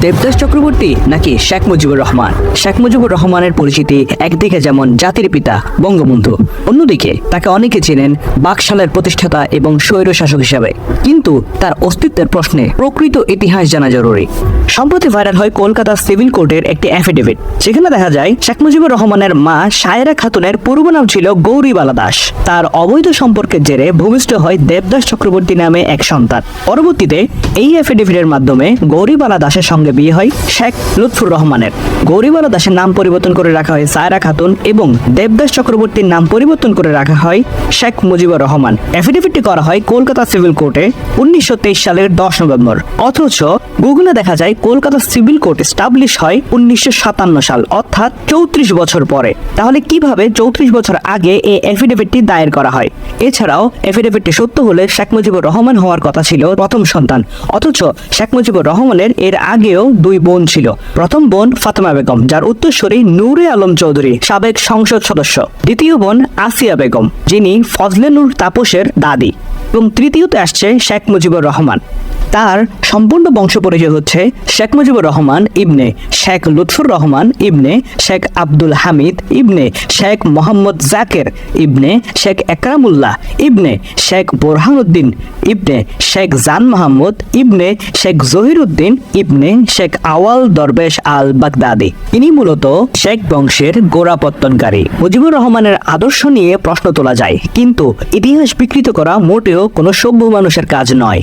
দেবদাস চক্রবর্তী নাকি শেখ মুজিবুর রহমান? শেখ মুজিবুর রহমানের পরিচিতি একদিকে যেমন জাতির পিতা বঙ্গবন্ধু, অন্যদিকে তাকে অনেকে চেনেন বাকশালের প্রতিষ্ঠাতা এবং স্বৈর শাসক হিসাবে। কিন্তু তার অস্তিত্বের প্রশ্নে প্রকৃত ইতিহাস জানা জরুরি। সম্প্রতি ভাইরাল হয় কলকাতা সিভিল কোর্টের একটি অ্যাফিডেভিট, যেখানে দেখা যায় শেখ মুজিবুর রহমানের মা সায়রা খাতুনের পূর্ব নাম ছিল গৌরীবালা দাস। তার অবৈধ সম্পর্কের জেরে ভূমিষ্ঠ হয় দেবদাস চক্রবর্তী নামে এক সন্তান। পরবর্তীতে এই অ্যাফিডেভিটের মাধ্যমে গৌরীবালা দাসের সঙ্গে বিয়ে হয় শেখ লুৎফুর রহমানের। গৌরীবালা দাসের নাম পরিবর্তন করে রাখা হয় সায়রা খাতুন এবং দেবদাস চক্রবর্তীর নাম পরিবর্তন করে রাখা হয় শেখ মুজিবুর রহমান। অ্যাফিডেভিটটি করা হয় কলকাতা সিভিল কোর্টে 1923 সালের 10 নভেম্বর। অথচ গুগলে দেখা যায় কলকাতা সিভিল কোর্ট এস্টাবলিশ হয় 1957 সাল, অর্থাৎ 34 বছর পরে। তাহলে কিভাবে 34 বছর আগে এই অ্যাফিডেভিটটি দায়ের করা হয়? এছাড়াও অ্যাফিডেভিটটি সত্য হলে শেখ মুজিবুর রহমান হওয়ার কথা ছিল প্রথম সন্তান, অথচ শেখ মুজিবুর রহমানের এর আগেও দুই বোন ছিল। প্রথম বোন ফাতেমা বেগম, যার উত্তরসূরি নূরে আলম চৌধুরী, সাবেক সংসদ সদস্য। দ্বিতীয় বোন আসিয়া বেগম, যিনি ফজলে নূর তাপসের দাদি। এবং তৃতীয়তে আসছে শেখ মুজিবুর রহমান। তার সম্পূর্ণ বংশ পরিচয় হচ্ছে শেখ মুজিবুর রহমান ইবনে শেখ লুৎফুর রহমান ইবনে শেখ আব্দুল হামিদ ইবনে শেখ মোহাম্মদ জাকের ইবনে শেখ একরামুল্লাহ ইবনে শেখ বোরহানুদ্দিন ইবনে শেখ জান মাহমুদ ইবনে শেখ জহিরুদ্দিন ইবনে শেখ আওয়াল দরবেশ আল বাগদাদি। ইনি মূলত শেখ বংশের গোড়াপত্তনকারী। মুজিবুর রহমানের আদর্শ নিয়ে প্রশ্ন তোলা যায়, কিন্তু ইতিহাস বিকৃত করা মোটেও কোনো সভ্য মানুষের কাজ নয়।